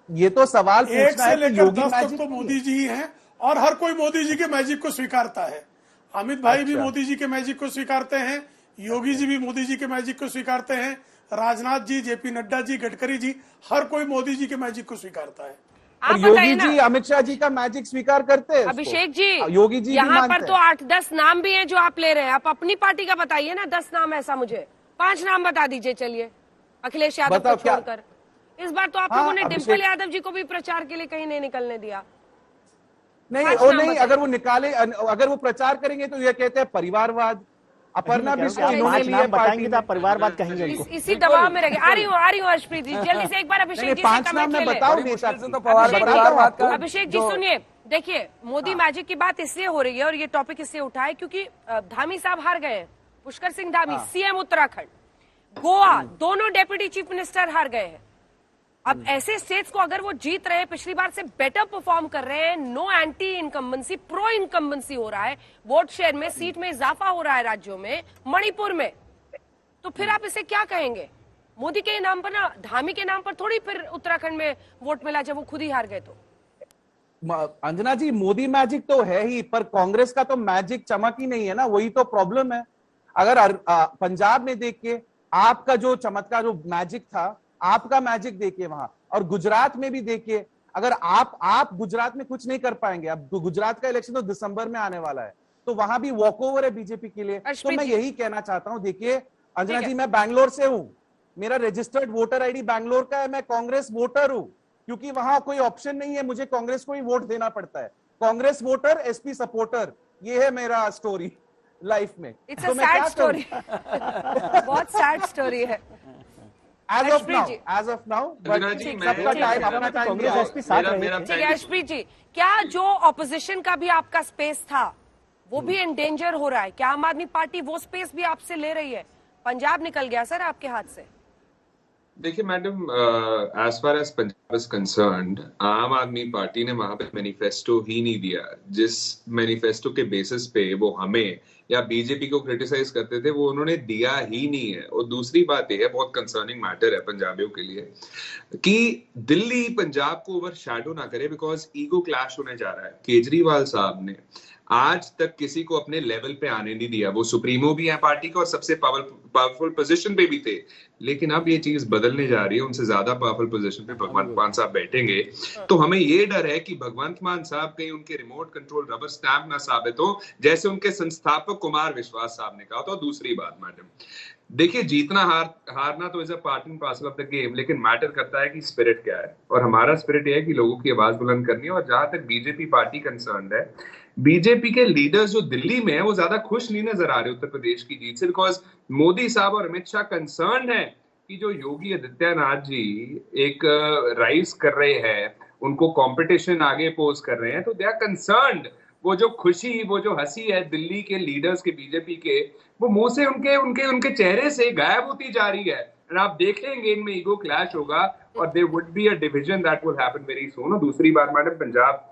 ये तो सवाल एक पूछना से है कि लेकर योगी 10 तक मैजिक तो नहीं है। मोदी जी ही हैं और हर कोई मोदी जी के मैजिक को स्वीकारता है। अमित भाई भी अच्छा। मोदी जी के मैजिक को स्वीकारते हैं, योगी जी भी मोदी जी के मैजिक को स्वीकारते हैं, राजनाथ जी, जेपी नड्डा जी, गडकरी जी, हर कोई मोदी जी के मैजिक को स्वीकारता है। आप और बताइए योगी ना जी अमित शाह जी का मैजिक स्वीकार करते हैं उसको। अभिषेक जी, योगी जी भी यहाँ मानते पर तो हैं। 8-10 नाम भी हैं जो आप ले रहे हैं। आप अपनी पार्टी का बताइए ना, 10 नाम ऐसा, मुझे 5 नाम बता दीजिए। चलिए, अखिलेश यादव को बताओ क्या? छोड़कर इस बार तो आप हाँ, लोगों ने अभिषेक- डिम्पल यादव जी को भी प्रचार के लिए कहीं नहीं निकलने दिया। नहीं, 5 और नाम नहीं, बताइए। अगर वो प्रचार करेंगे तो ये कहते हैं परिवारवाद। अपर्णा बिस्वा आप इन्होंने 5 लिए नाम पार्टी बताएंगे तो आप परिवारवाद कहेंगे उनको। इसी दबाव में रह आ रही हूँ हर्षप्रीत जी, जल्दी से एक बार अभिषेक जी से 5 नाम कमेंट मैं ले लें। बताऊं बड़ी नेता मुश्किल से की। तो परिवारवाद का अभिषेक जी सुनिए, देखिए मोदी मैजिक की बात इसलिए हो रही है और ये टॉपिक इसलिए उठा है क्योंकि धामी साहब हार गए हैं। पुष्कर सिंह धामी, सीएम उत्तराखंड, गोवा, दोनों डेप्यूटी चीफ मिनिस्टर हार गए हैं। अब ऐसे स्टेट्स को अगर वो जीत रहे हैं, पिछली बार से बेटर परफॉर्म कर रहे हैं, no anti incumbency, pro incumbency हो रहा है, वोट शेयर में, सीट में इजाफा हो रहा है राज्यों में, मणिपुर में, तो फिर आप इसे क्या कहेंगे? मोदी के नाम पर ना, धामी के नाम पर थोड़ी फिर उत्तराखंड में वोट मिला जब वो खुद ही हार गए। तो अंजना जी, मोदी मैजिक तो है ही, पर कांग्रेस का तो मैजिक चमक ही नहीं है ना, वही तो प्रॉब्लम है। अगर पंजाब में देख के आपका जो चमत्कार, जो मैजिक था, आपका मैजिक देखिए वहां, और गुजरात में भी देखिए। अगर आप गुजरात में कुछ नहीं कर पाएंगे, अब गुजरात का इलेक्शन तो दिसंबर में आने वाला है, तो वहां भी वॉकओवर है बीजेपी के लिए। तो मैं यही कहना चाहता हूं, देखिए अंजना जी, मैं बैंगलोर से हूं, मेरा रजिस्टर्ड वोटर आईडी बैंगलोर का है, मैं कांग्रेस वोटर हूं, क्योंकि वहां कोई ऑप्शन नहीं है, मुझे कांग्रेस को ही वोट देना पड़ता है। कांग्रेस वोटर, एसपी सपोर्टर, ये है मेरा स्टोरी लाइफ में। It's a sad story. बहुत सैड स्टोरी है। As of now, but सबका टाइम अपना टाइम कांग्रेस दिया। एसपी साथ रहे थे। हर्षप्रीत जी, क्या जो ऑपोजिशन का भी आपका स्पेस था वो भी एंडेंजर हो रहा है? क्या आम आदमी पार्टी वो स्पेस भी आपसे ले रही है? पंजाब निकल गया सर आपके हाथ से। देखिए madam, as far as Punjab is concerned, Aam Aadmi party ने वहां पे मैनिफेस्टो ही नहीं दिया। जिस मैनिफेस्टो के बेसिस पे वो हमें या बीजेपी को क्रिटिसाइज करते थे, वो उन्होंने दिया ही नहीं है। और दूसरी बात यह है, बहुत कंसर्निंग मैटर है पंजाबियों के लिए, कि दिल्ली पंजाब को ओवर शैडो ना करे, बिकॉज ईगो क्लैश होने जा रहा है। केजरीवाल साहब ने आज तक किसी को अपने लेवल पे आने नहीं दिया। वो सुप्रीमो भी है पार्टी का और सबसे पावरफुल पोजीशन पे भी थे, लेकिन अब ये चीज बदलने जा रही है। उनसे ज्यादा पावरफुल पोजीशन पे भगवंत मान साहब बैठेंगे, तो हमें ये डर है कि भगवंत मान साहब कहीं उनके रिमोट कंट्रोल रबर स्टैम्प ना साबित हो, जैसे उनके संस्थापक कुमार विश्वास साहब ने कहा था। दूसरी बात मैडम, देखिए जीतना हारना तो is a part and parcel of the game, लेकिन मैटर करता है कि स्पिरिट क्या है। और हमारा स्पिरिट यह है कि लोगों की आवाज बुलंद करनी है। और जहां तक बीजेपी पार्टी कंसर्न्ड है, बीजेपी के लीडर्स जो दिल्ली में है वो ज्यादा खुश नहीं नजर आ रहे उत्तर प्रदेश की जीत से, बिकॉज मोदी साहब और अमित शाह कंसर्न्ड है कि जो योगी आदित्यनाथ जी एक राइज कर रहे हैं, उनको कंपटीशन आगे पोज कर रहे हैं, तो दे आर कंसर्न्ड। वो जो खुशी, वो जो हंसी है दिल्ली के लीडर्स के, बीजेपी के, वो मुंह से उनके चेहरे से गायब होती जा रही है। और आप देखेंगे इनमें ईगो क्लैश होगा और there would be a division that will happen very soon. और दूसरी बात मैडम, पंजाब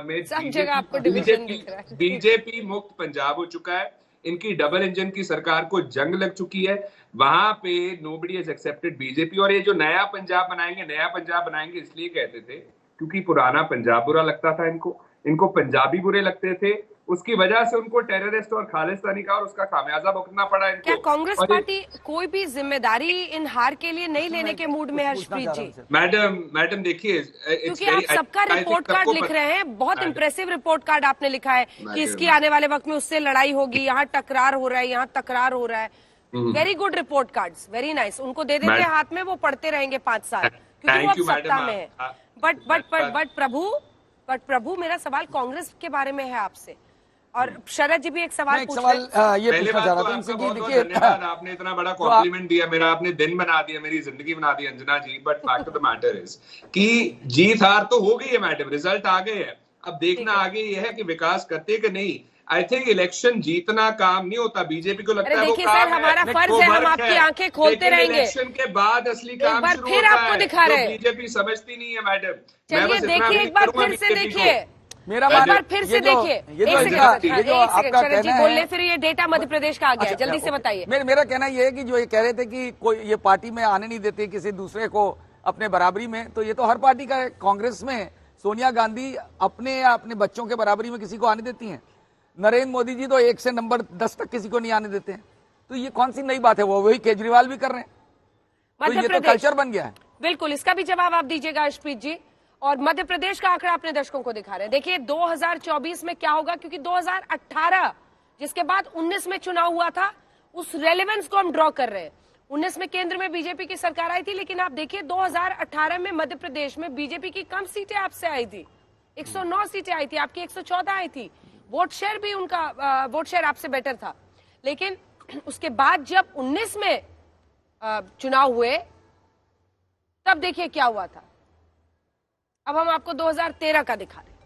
में सब जगह आपको डिवीजन दिख रहा है। बीजेपी मुक्त पंजाब हो चुका है। इनकी डबल इंजन की सरकार को जंग लग चुकी है। वहां पे नोबडी हैज एक्सेप्टेड बीजेपी। और ये जो नया पंजाब बनाएंगे इसलिए कहते थे क्योंकि पुराना पंजाब बुरा लगता था इनको पंजाबी बुरे लगते थे। उसकी वजह से उनको टेररिस्ट और खालिस्तानी का और उसका खामियाजा भुगतना पड़ा इनको। क्या कांग्रेस पार्टी कोई भी जिम्मेदारी इन हार के लिए नहीं लेने के मूड में है हर्षप्रीत जी? मैडम देखिए, क्योंकि आप सबका रिपोर्ट कार्ड लिख रहे हैं, बहुत इंप्रेसिव रिपोर्ट कार्ड आपने लिखा है कि इसकी आने वाले वक्त में उससे लड़ाई होगी, यहाँ टकरार हो रहा है, यहाँ तकरार हो रहा है। Very good report cards, very nice. उनको दे देते हाथ में, वो पढ़ते रहेंगे 5 साल, क्योंकि वो सत्ता में है। बट प्रभु मेरा सवाल कांग्रेस के बारे में है आपसे। और शरद जी भी एक सवाल ये पूछना चाह रहा था उनसे कि देखिए, धन्यवाद, आपने इतना बड़ा कॉम्प्लीमेंट दिया, मेरा आपने दिन बना दिया, मेरी जिंदगी बना दी Anjana ji. But fact of the matter is कि जीत हार तो हो गई है मैडम, रिजल्ट आ गए हैं। अब देखना आगे ये है कि विकास करते कि नहीं। आई थिंक इलेक्शन जीतना काम नहीं होता, बीजेपी को लगता है वो देखिए काम सर, हमारा है, फर्ज वो है, हम वर्क आपकी है। आंखें खोलते लेकिन रहेंगे। इलेक्शन के बाद असली काम बार शुरू फिर होता आपको है, दिखा जो रहे हैं। बीजेपी समझती नहीं है मैडम। चलिए देखिए, एक बार फिर से देखिए, मेरा एक बार फिर से देखिए, ये जो एक सेकंड आपका शरद जी कहना बोल ले, है, फिर ये डेटा मध्य प्रदेश का आ गया है, जल्दी से बताइए। मेरा कहना ये है कि जो ये कह रहे थे कि कोई ये पार्टी में आने नहीं देते किसी दूसरे को अपने बराबरी में, तो ये तो हर पार्टी का है। कांग्रेस में सोनिया गांधी अपने या अपने बच्चों के बराबरी में किसी को आने देती हैं। नरेंद्र मोदी जी तो 1 से नंबर 10 तक किसी को नहीं आने देते हैं। तो ये कौन सी नई बात है? वो वही केजरीवाल भी कर रहे हैं, तो ये तो कल्चर बन गया है। बिल्कुल, इसका भी जवाब आप दीजिएगा अर्शप्रीत जी। और मध्य प्रदेश का आंकड़ा अपने दर्शकों को दिखा रहे हैं। देखिए 2024 में क्या होगा, क्योंकि 2018 जिसके बाद 19 में चुनाव हुआ था, उस रेलेवेंस को हम ड्रॉ कर रहे हैं। 19 में केंद्र में बीजेपी की सरकार आई थी, लेकिन आप देखिए 2018 में मध्य प्रदेश में बीजेपी की कम सीटें आपसे आई थी, 109 सीटें आई थी, आपकी 114 आई थी। वोट शेयर भी उनका वोट शेयर आपसे बेटर था। लेकिन उसके बाद जब 19 में चुनाव हुए, तब देखिए क्या हुआ था। अब हम आपको 2013 का दिखा रहे हैं।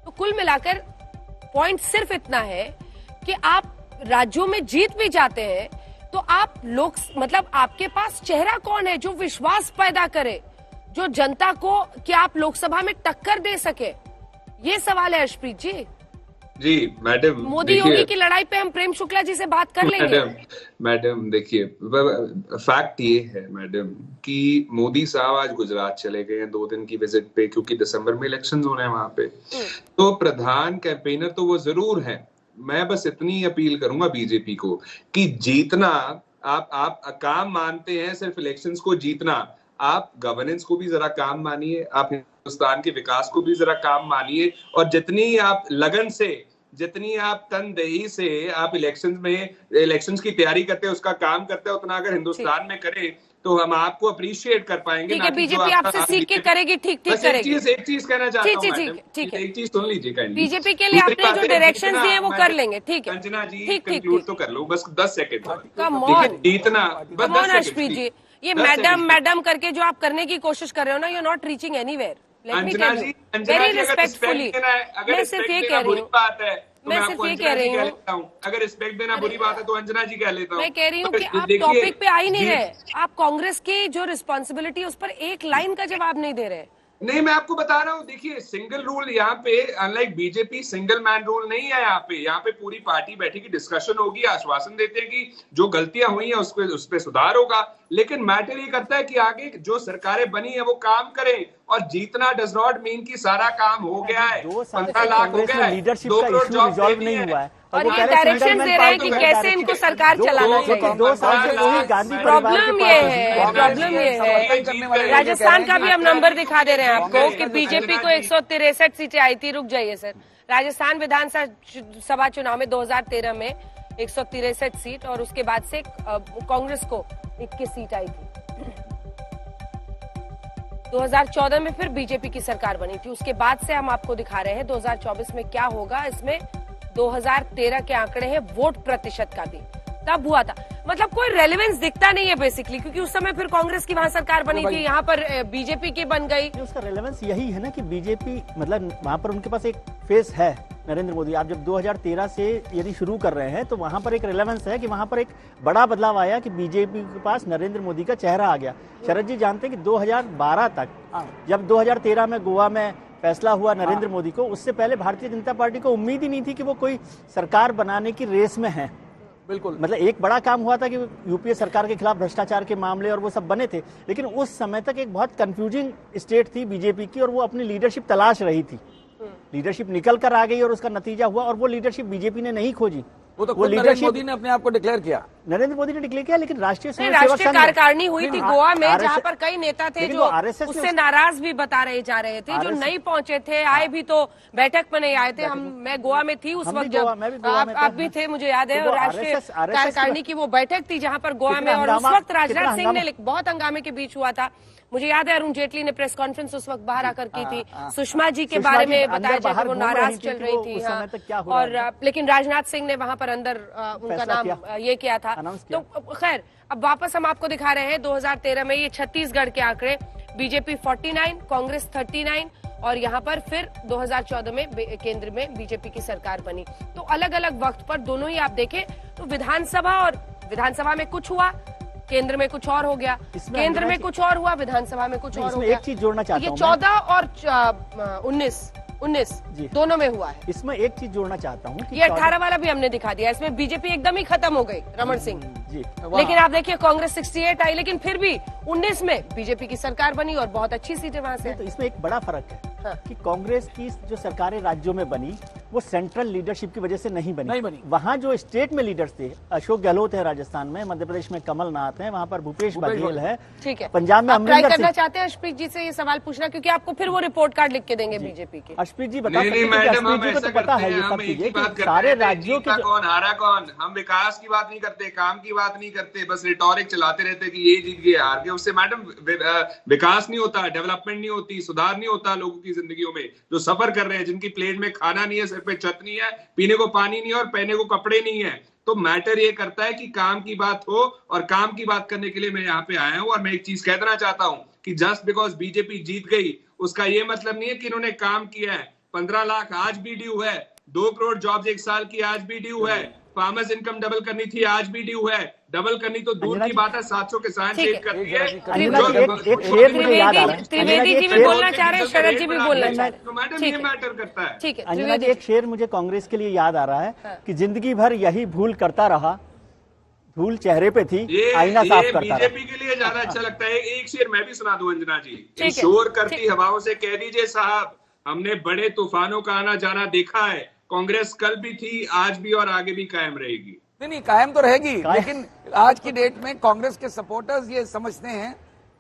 तो कुल मिलाकर पॉइंट सिर्फ इतना है कि आप राज्यों में जीत भी जाते हैं, तो आप लोग मतलब आपके पास चेहरा कौन है जो विश्वास पैदा करे, जो जनता को कि आप लोकसभा में टक्कर दे सके, ये सवाल है अर्शप्रीत जी। जी मैडम, मोदी योगी की लड़ाई पे हम प्रेम शुक्ला जी से बात कर लेंगे। मैडम देखिए, फैक्ट ये है मैडम कि मोदी साहब आज गुजरात चले गए हैं 2 दिन की विजिट पे, क्योंकि दिसंबर में इलेक्शंस होने हैं वहां पे। तो प्रधान कैंपेनर तो वो जरूर है। मैं बस इतनी अपील करूंगा बीजेपी को कि जीतना आप काम मानते हैं, सिर्फ इलेक्शंस को जीतना, आप गवर्नेंस को भी जरा काम मानिए, आप हिंदुस्तान के विकास को भी जरा काम मानिए, और जितनी आप लगन से, जितनी आप तनदेही से आप इलेक्शंस की तैयारी करते हैं, उसका काम करते हैं, उतना अगर हिंदुस्तान में करें तो हम आपको अप्रिशिएट कर पाएंगे। ठीक है, बीजेपी आपसे सीख के करेगी, ठीक करेगी। एक चीज कहना चाहता हूँ, ठीक है, एक चीज सुन लीजिए। बीजेपी के लिए आपने जो डायरेक्शन दिए वो कर लेंगे, ठीक है। अंजना जी कंक्लूड तो कर लो, बस 10 सेकंड। कम ऑन, इतना अर्शप्रीत जी, ये मैडम करके जो आप करने की कोशिश कर रहे हो ना, you are not reaching anywhere. Very respectfully, मैं सिर्फ ये कह रही हूँ, अगर रिस्पेक्ट देना बुरी बात है तो अंजना जी कह लेता हूँ। मैं कह रही हूँ कि आप टॉपिक पे आई नहीं है, आप कांग्रेस की जो रिस्पॉन्सिबिलिटी उस पर एक लाइन का जवाब नहीं दे रहे। नहीं, मैं आपको बता रहा हूँ, देखिए सिंगल रूल यहाँ पे, unlike BJP single man rule नहीं है। यहाँ पे पूरी पार्टी बैठेगी, डिस्कशन होगी, आश्वासन देते हैं कि जो गलतियां हुई हैं उस पे सुधार होगा। लेकिन मैटर ये करता है कि आगे जो सरकारें बनी है वो काम करें, और जीतना डज नॉट मीन कि सारा काम हो गया है। 15 लाख हो गया है, 2 करोड़ जॉब नहीं हुआ है, और ये डायरेक्शन दे रहे हैं कि कैसे इनको सरकार चलाना चाहिए। 2 साल से वही गांधी प्रॉब्लम ये है। राजस्थान का भी हम नंबर दिखा दे रहे हैं आपको कि बीजेपी को 163 सीटें आई थी। रुक जाइए सर, राजस्थान विधानसभा चुनाव में 2013 में 163 सीट, और उसके बाद से कांग्रेस को 21 सीट आई थी। 2014 में फिर बीजेपी की सरकार बनी थी। उसके बाद से हम आपको दिखा रहे हैं 2024 में क्या होगा। इसमें 2013 के आंकड़े हैं वोट प्रतिशत का भी, तब हुआ था। मतलब कोई रेलेवेंस दिखता नहीं है बेसिकली, क्योंकि उस समय फिर कांग्रेस की वहां सरकार बनी थी, यहाँ पर बीजेपी की बन गई। उसका रेलेवेंस यही है ना कि बीजेपी मतलब वहां पर उनके पास एक फेस है नरेंद्र मोदी। आप जब 2013 से यदि शुरू कर रहे हैं तो वहां पर एक रेलेवेंस है कि वहां पर एक बड़ा बदलाव आया कि बीजेपी के पास नरेंद्र मोदी का चेहरा आ गया। शरद जी जानते हैं कि 2012 तक, जब 2013 में गोवा में फैसला हुआ नरेंद्र मोदी को, उससे पहले भारतीय जनता पार्टी को उम्मीद ही नहीं थी कि वो कोई सरकार बनाने की रेस में है। बिल्कुल, मतलब एक बड़ा काम हुआ था कि यूपीए सरकार के खिलाफ भ्रष्टाचार के मामले और वो सब बने थे, लेकिन उस समय तक एक बहुत कंफ्यूजिंग स्टेट थी बीजेपी की, और वो अपनी लीडरशिप तलाश रही थी। लीडरशिप निकल कर आ गई और उसका नतीजा हुआ, और वो लीडरशिप बीजेपी ने नहीं खोजी। वो तो नरेंद्र मोदी ने अपने आप को डिक्लेयर किया, नरेंद्र मोदी ने डिक्लेयर किया, लेकिन राष्ट्रीय कार्यकारिणी हुई थी गोवा में, जहां पर कई नेता थे जो RSS उससे नाराज भी बता रहे जा रहे थे, जो नहीं पहुंचे थे, आए भी तो बैठक में नहीं आए थे। मैं गोवा में थी उस वक्त, जब आप भी थे, मुझे याद है। और राष्ट्रीय कार्यकारिणी की वो बैठक थी जहां पर गोवा में, और उस वक्त राजनाथ सिंह ने बहुत हंगामे के बीच हुआ था। मुझे याद है अरुण जेटली ने प्रेस कॉन्फ्रेंस उस वक्त बाहर आकर की थी, सुषमा जी के बारे में बताया जाए वो नाराज चल रही थी, और लेकिन राजनाथ सिंह ने वहां पर अंदर उनका नाम ये किया था। तो खैर, अब वापस हम आपको दिखा रहे हैं 2013 में ये छत्तीसगढ़ के आंकड़े। बीजेपी 49, कांग्रेस 39 और यहाँ पर फिर 2014 में केंद्र में बीजेपी की सरकार बनी। तो अलग अलग वक्त पर दोनों ही आप देखें तो विधानसभा में कुछ हुआ, केंद्र में कुछ और हो गया, केंद्र में कुछ और हुआ, विधानसभा में कुछ और हो गया। एक चीज जोड़ना चाहता हूं, ये 14 और 19 दोनों में हुआ है। इसमें एक चीज जोड़ना चाहता हूँ कि ये 18 वाला भी हमने दिखा दिया, इसमें बीजेपी एकदम ही खत्म हो गई, रमन सिंह जी। लेकिन आप देखिए कांग्रेस 68 आई, लेकिन फिर भी 19 में बीजेपी की सरकार बनी और बहुत अच्छी सीटें वहां से। तो इसमें एक बड़ा फर्क है हाँ। कि कांग्रेस की जो सरकारें राज्यों में बनी वो सेंट्रल लीडरशिप की वजह से नहीं बनी। वहाँ जो स्टेट में लीडर्स थे, अशोक गहलोत है राजस्थान में, मध्य प्रदेश में कमलनाथ है, वहाँ पर भूपेश बघेल है, ठीक है। पंजाब में ट्राई करना चाहते हैं अशप्रीत जी से ये सवाल पूछना, क्योंकि आपको फिर वो रिपोर्ट कार्ड लिख के देंगे बीजेपी के। अशप्रीत जी बता सकते हैं, अशप्रीत जी को तो पता है ये सब चीजें कि सारे राज्यों के कौन हारा कौन, हम विकास की बात नहीं करते, काम की बात नहीं करते, बस रिटोरिक चलाते रहते कि ये जीत गए हार गए। उससे मैडम विकास नहीं होता, डेवलपमेंट नहीं होती, सुधार नहीं होता लोगों की जिंदगियों में, जो सफर कर रहे हैं, जिनकी प्लेट में खाना नहीं है, सिर पे छत नहीं है, पीने को पानी नहीं है और पहने को कपड़े नहीं है। तो मैटर ये करता है कि काम की बात हो, और काम की बात करने के लिए मैं यहाँ पे आया हूँ। और मैं एक चीज कह देना चाहता हूँ कि जस्ट बिकॉज बीजेपी जीत गई उसका ये मतलब नहीं है कि इन्होंने काम किया है। 15 लाख आज भी ड्यू है, 2 करोड़ जॉब्स 1 साल की आज भी ड्यू है, फार्मर्स इनकम डबल करनी थी आज भी ड्यू है, डबल करनी तो दूर की बात है, 700 किसान सेव करती है। त्रिवेदी जी भी बोलना चाह रहे हैं, शरद जी भी बोलना चाह रहे हैं, तो मैडम ये मैटर करता है। ठीक है। अंजना जी, एक शेर मुझे कांग्रेस के लिए याद आ रहा है कि जिंदगी भर यही भूल करता रहा, धूल चेहरे पे थी, आईना साफ करता रहा। बीजेपी के लिए ज्यादा अच्छा लगता है। एक शेर मैं भी सुना दूं अंजना जी। शोर करती हवाओं से कह दीजिए साहब, हमने बड़े तूफानों का आना जाना देखा है, कांग्रेस कल भी थी, आज भी और आगे भी कायम रहेगी। नहीं, कायम तो रहेगी, लेकिन आज की डेट में कांग्रेस के सपोर्टर्स ये समझते हैं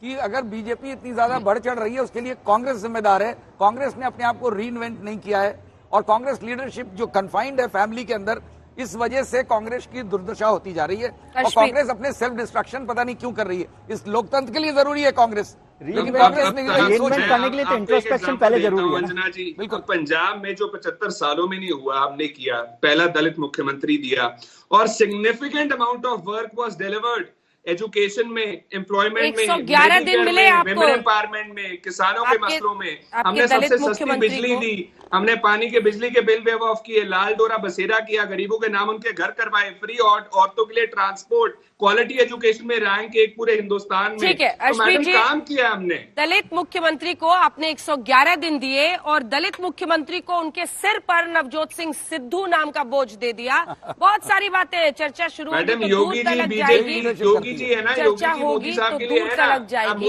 कि अगर बीजेपी इतनी ज्यादा बढ़ चढ़ रही है उसके लिए कांग्रेस जिम्मेदार है। कांग्रेस ने अपने आप को रीइन्वेंट नहीं किया है, और कांग्रेस लीडरशिप जो कन्फाइंड है फैमिली के अंदर, इस वजह से कांग्रेस की दुर्दशा होती जा रही है। और कांग्रेस अपने सेल्फ डिस्ट्रक्शन पता नहीं क्यों कर रही है। इस लोकतंत्र के लिए जरूरी है कांग्रेस, लेकिन कांग्रेस ने रीइन्वेंट करने के लिए तो इंट्रोस्पेक्शन पहले जरूरी है। अंजना जी, बिल्कुल पंजाब में जो 75 सालों में नहीं हुआ, हमने किया, पहला दलित मुख्यमंत्री दिया, और significant amount of work was delivered. Education में, एम्प्लॉयमेंट में, 111 दिन मिले आपको, विमेन एम्पावरमेंट में, किसानों के मसलों में, हमने सबसे सस्ती बिजली दी, हमने पानी के बिजली के बिल वेव ऑफ किए, लाल डोरा बसेरा किया, गरीबों के नाम उनके घर करवाए, फ्री औरतों के लिए ट्रांसपोर्ट, क्वालिटी एजुकेशन में रैंक 1 पूरे हिंदुस्तान में। ठीक है अशप्रीत जी, काम किया हमने। दलित मुख्यमंत्री को आपने 111 दिन दिए और दलित मुख्यमंत्री को उनके सिर पर नवजोत सिंह सिद्धू नाम का बोझ दे दिया। बहुत सारी बातें, चर्चा शुरू होगी तो दूर तक जाएगी। योगी जी है ना, योगी जी मोदी साहब के लिए है ना।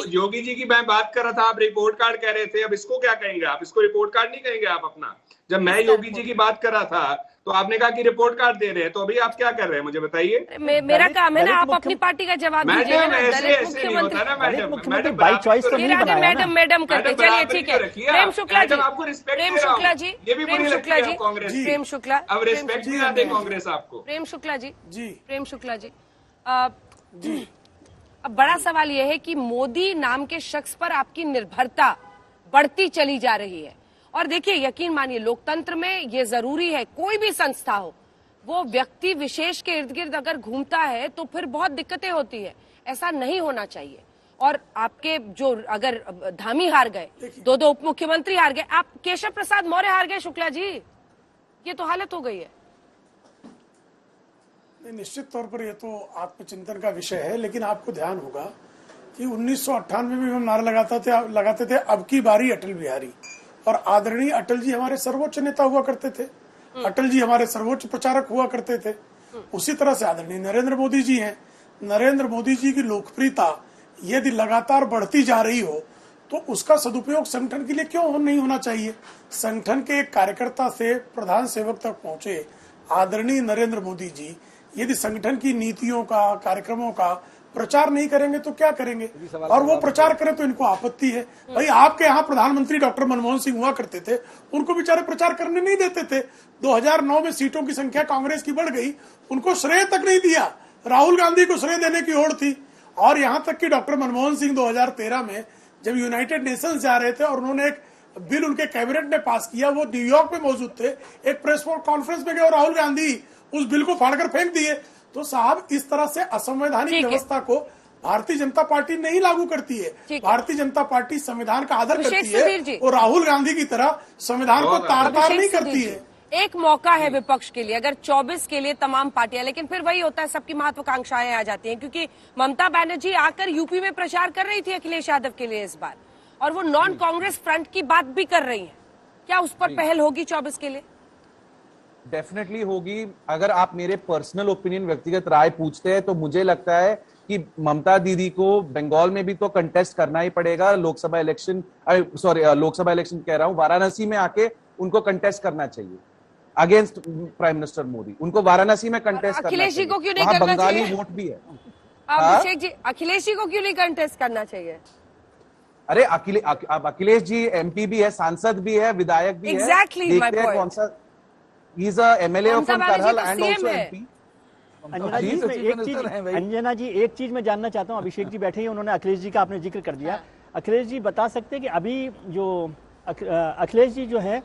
योगी जी की मैं बात कर रहा था, आप रिपोर्ट कार्ड कह रहे थे, अब इसको क्या कहेंगे आप? इसको रिपोर्ट कार्ड नहीं कहेंगे आप अपना? जब मैं योगी जी की बात कर रहा था तो आपने कहा कि रिपोर्ट कार्ड दे रहे हैं, तो अभी आप क्या कर रहे हैं मुझे बताइए। मेरा काम है ना, आप अपनी पार्टी का जवाब दीजिए। मुख्यमंत्री बाई चॉइस तो नहीं बनाया ना। मैडम करते, चलिए ठीक है। प्रेम शुक्ला जी, आपको रिस्पेक्ट प्रेम शुक्ला जी, ये भी प्रेम शुक्ला जी, कांग्रेस, प्रेम शुक्ला, अब रिस्पेक्ट नहीं आते कांग्रेस आपको। प्रेम शुक्ला जी, प्रेम शुक्ला जी, अब बड़ा सवाल यह है कि मोदी नाम के शख्स पर आपकी निर्भरता बढ़ती चली जा रही है। और देखिए, यकीन मानिए, लोकतंत्र में ये जरूरी है, कोई भी संस्था हो, वो व्यक्ति विशेष के इर्द गिर्द अगर घूमता है तो फिर बहुत दिक्कतें होती है। ऐसा नहीं होना चाहिए। और आपके जो अगर धामी हार गए, 2 उप मुख्यमंत्री हार गए, आप केशव प्रसाद मौर्य हार गए शुक्ला जी, ये तो हालत हो गई है। निश्चित तौर पर यह तो आत्मचिंतन का विषय है, लेकिन आपको ध्यान होगा कि 1998 में भी हम नारा लगाते थे अब की बारी अटल बिहारी, और आदरणीय अटल जी हमारे सर्वोच्च नेता हुआ करते थे, अटल जी हमारे सर्वोच्च प्रचारक हुआ करते थे। उसी तरह से आदरणीय नरेंद्र मोदी जी हैं। नरेंद्र मोदी जी की लोकप्रियता यदि लगातार बढ़ती जा रही हो तो उसका सदुपयोग संगठन के लिए क्यों नहीं होना चाहिए? संगठन के एक कार्यकर्ता से प्रधान सेवक तक पहुंचे आदरणीय नरेंद्र मोदी जी यदि संगठन की नीतियों का, कार्यक्रमों का प्रचार नहीं करेंगे तो क्या करेंगे? और वो प्रचार करें तो इनको आपत्ति है। भाई, आपके यहाँ प्रधानमंत्री डॉक्टर मनमोहन सिंह हुआ करते थे, उनको बेचारे प्रचार करने नहीं देते थे। 2009 में सीटों की संख्या कांग्रेस की बढ़ गई, उनको श्रेय तक नहीं दिया, राहुल गांधी को श्रेय देने की होड़ थी। और यहाँ तक कि डॉक्टर मनमोहन सिंह 2013 में जब यूनाइटेड नेशंस जा रहे थे और उन्होंने एक बिल उनके कैबिनेट ने पास किया, वो न्यूयॉर्क में मौजूद थे, एक प्रेस कॉन्फ्रेंस में गए और राहुल गांधी उस बिल को फाड़कर फेंक दिए। तो साहब, इस तरह से असंवैधानिक व्यवस्था को भारतीय जनता पार्टी नहीं लागू करती है। ठीक है। भारतीय जनता पार्टी संविधान का आदर अभिषेक करती सुधीर जी। है और राहुल गांधी की तरह संविधान को तार-तार नहीं अभिषेक करती सुधीर है। जी, एक मौका है विपक्ष के लिए, अगर 24 के लिए तमाम पार्टियां, लेकिन फिर वही होता है सबकी महत्वाकांक्षाएं आ जाती हैं, क्योंकि ममता बनर्जी आकर यूपी में प्रचार कर रही थी अखिलेश यादव के लिए इस बार, और वो नॉन कांग्रेस फ्रंट की बात भी कर रही है। क्या उस पर पहल होगी 24 के लिए? डेफिनेटली होगी। अगर आप मेरे पर्सनल ओपिनियन, व्यक्तिगत राय पूछते हैं, तो मुझे लगता है कि ममता दीदी को बंगाल में भी तो कंटेस्ट करना ही पड़ेगा। लोकसभा इलेक्शन कह रहा हूं, वाराणसी में आके उनको कंटेस्ट करना चाहिए अगेंस्ट प्राइम मिनिस्टर मोदी। उनको वाराणसी में कंटेस्ट करना चाहिए। अखिलेश जी को क्यों नहीं वहां करना बंगाली चाहिए? वोट भी है। अभिषेक जी, अखिलेश जी को क्यों नहीं कंटेस्ट करना चाहिए? अरे अखिलेश जी एमपी भी है, सांसद भी है, विधायक भी Exactly है। my देखते हैं point. कौन सा, he is a MLA Mamata from Banerjee Karhal तो एंड CM आल्सो है। एमपी। अंजना जी, इसमें एक चीज मैं जानना चाहता हूं। अभिषेक जी बैठे हैं, उन्होंने अखिलेश जी का आपने जिक्र कर दिया। अखिलेश जी बता सकते हैं कि अभी जो अखिलेश जी जो है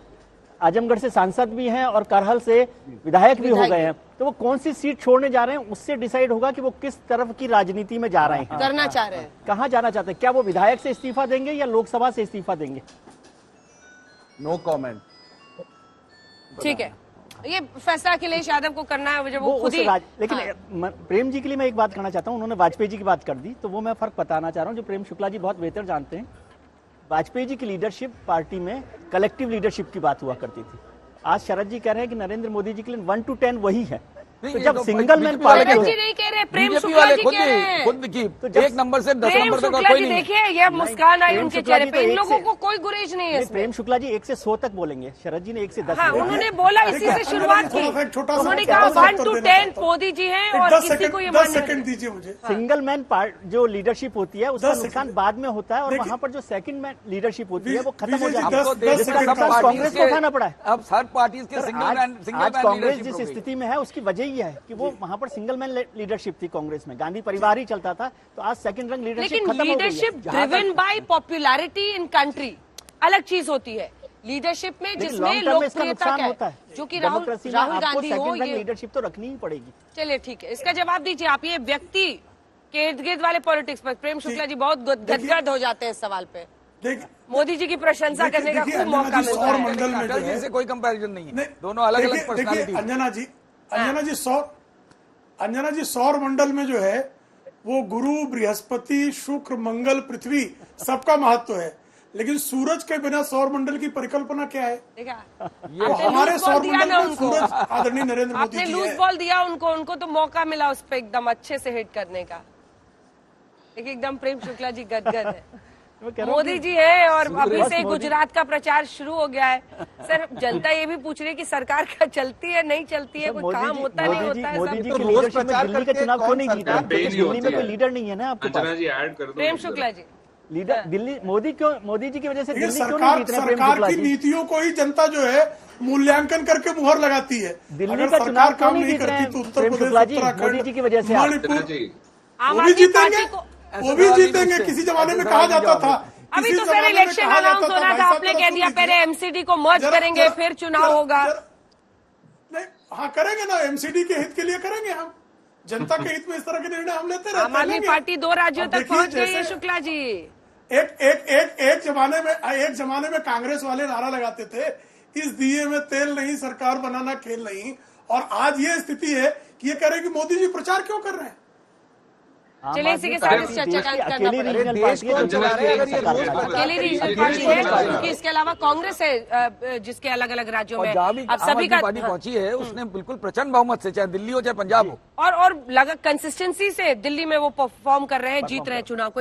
आजमगढ़ से सांसद भी हैं और करहल से विधायक भी हो गए हैं, तो वो कौन सी सीट छोड़ने जा रहे हैं उससे डिसाइड होगा कि वो किस तरफ की राजनीति में जा रहे हैं, करना चाह रहे हैं। कहाँ जाना चाहते हैं। क्या वो विधायक से इस्तीफा देंगे या लोकसभा से इस्तीफा देंगे? No comment. ठीक है, ये फैसला अखिलेश यादव को करना है, जब वो खुद ही। लेकिन प्रेम जी के लिए मैं एक बात कहना चाहता हूं। उन्होंने वाजपेयी जी की बात कर दी, तो वो मैं फर्क बताना चाह रहा हूं, जो प्रेम शुक्ला जी बहुत बेहतर जानते हैं। वाजपेयी जी की लीडरशिप पार्टी में कलेक्टिव लीडरशिप की बात हुआ करती थी। आज शरद जी कह रहे हैं कि नरेंद्र मोदी जी के लिए 1 to 10 वही है। तो जब सिंगल मैन पार्टी शरद जी नहीं कह रहे, प्रेम शुक्ला जी कह रहे हैं। खुद की एक नंबर से 10 प्रेम नंबर तक शुक्ला कोई जी नहीं है। देखिए, ये मुस्कान आई प्रेम उनके शुक्ला चेहरे जी पे। तो इन एक लोगों से- को कोई गुरेज नहीं है इसमें। प्रेम शुक्ला जी 1 से 100 तक बोलेंगे, शरद जी ने 1 से 10 हाँ, बोला। उन्होंने बोला, इसी से शुरुआत की। थोड़ा सा- छोटा सा उन्होंने छोटा कहा सा 1 उत्तर to देना 10 चाहता हूं। मोदी जी हैं एक और 10 किसी को ये 10 मानना सेकंड दीजिए मुझे। सिंगल मैन जो लीडरशिप होती है उसका 10 नुकसान सेकंड। बाद में होता है, और देखिए- वहां पर जो सेकंड मैन लीडरशिप होती है वो खत्म हो विजय जी, जाती है। अब तो 10 देश सेकंड में सब का कांग्रेस पार्टीज को उठाना पड़ा है। अब हर पार्टीज के सिंगल आज मैन कांग्रेस जिस लीडरशिप हो गई। स्थिति में है उसकी वजह ही है कि वो वहां पर सिंगल मैन लीडरशिप थी कांग्रेस में, गांधी परिवार ही चलता था। तो आज सेकंड रंग लीडरशिप लेकिन खत्म हो गई है। Leadership driven by popularity in country अलग चीज होती है। लीडरशिप में लेकिन जिसमें लॉन्ग टर्म में इसका लोकप्रियता नुकसान क्या होता है, है। जो कि राहुल डेमोक्रेसी में आपको गांधी हो, सेकंड रंग ये लीडरशिप तो रखनी ही पड़ेगी। चलिए ठीक है, इसका जवाब दीजिए आप। ये व्यक्ति के इर्द गिर्द वाले पॉलिटिक्स पर प्रेम शुक्ला जी बहुत गदगद हो जाते हैं इस सवाल पे। देखिए मोदी जी की प्रशंसा करने का खूब मौका मिलता सौर है। मंडल में जो अटल जी है से कोई कंपैरिजन नहीं है, नहीं, दोनों अलग अलग देखिए पर्सनालिटी। अंजना जी सौर मंडल में जो है वो गुरु, बृहस्पति, शुक्र, मंगल, पृथ्वी सबका महत्व है, लेकिन सूरज के बिना सौर मंडल की परिकल्पना क्या है? देखा, तो आपने हमारे लूज बॉल सौर दिया मंडल ना में उनको। सूरज आदरणीय नरेंद्र मोदी आपने जी लूज है। बॉल दिया उनको तो मौका मिला उस पर एकदम अच्छे से हिट करने का। देखिए एकदम प्रेम शुक्ला जी गदगद है। मैं कह रहा हूं मोदी जी है और अभी बस से मोदी- गुजरात का प्रचार शुरू हो गया है। सर, जनता ये भी पूछ रही है कि सरकार क्या चलती है, नहीं चलती है, कोई काम होता नहीं होता है। मोदी सब जी तो की रोज लीडरशिप में प्रचार दिल्ली का करके चुनाव क्यों कौन नहीं जीता? सरकार क्योंकि ही दिल्ली होती में कोई है। लीडर नहीं है ना आपके अंजना पास। जी ऐड कर दो। प्रेम शुक्ला जी, लीडर दिल्ली मोदी जी की वजह से देखिए दिल्ली क्यों नहीं सरकार जीत रहे? प्रेम सरकार शुक्ला की जी, नीतियों को ही जनता जो है मूल्यांकन करके मुहर लगाती है। दिल्ली अगर का सरकार चुनाव क्यों काम नहीं नहीं जीत रहे करती हैं? तो उत्तर प्रेम प्रदेश, शुक्ला जी, उत्तराखंड, मोदी जी की वजह से आप- मणिपुर अंजना जी आम वो भी आदमी जीतेंगे, पार्टी को वो भी जीतेंगे। किसी जमाने में कहा जाता था, अभी किसी तो सर जमाने में इलेक्शन कहा जाता अनाउंस हो रहा भाई था, साहब आपने जरा कह सुन दिया लीजिए। पहले एमसीडी को मर्ज करेंगे फिर चुनाव होगा। नहीं, हाँ करेंगे ना, एमसीडी के हित के लिए करेंगे हम, जनता के हित में इस तरह के निर्णय हम लेते रहते हैं। आम आदमी लेंगे। पार्टी 2 राज्यों अब तक देखिए पहुंच गई है जैसे शुक्ला जी। एक जमाने में कांग्रेस वाले नारा लगाते थे, इस दिए में तेल नहीं, सरकार बनाना खेल नहीं। और आज ये स्थिति है कि ये कह रहे हैं कि मोदी जी प्रचार क्यों कर रहे हैं? चलिए इसी के साथ इस चर्चा का अंत करना अकेली पड़ेगा। रीजनल पार्टी है जो अंजना चला जी रही है एक सरकार सेकंड, का। अकेली रीजनल पार्टी है क्योंकि इसके अलावा कांग्रेस है जिसके अलग अलग राज्यों और में जहां भी अब आम सभी आदमी का पार्टी पहुंची है उसने बिल्कुल प्रचंड बहुमत से, चाहे दिल्ली हो चाहे पंजाब हो, और लगा कंसिस्टेंसी से दिल्ली में वो परफॉर्म कर रहे हैं, जीत रहे हैं चुनाव को।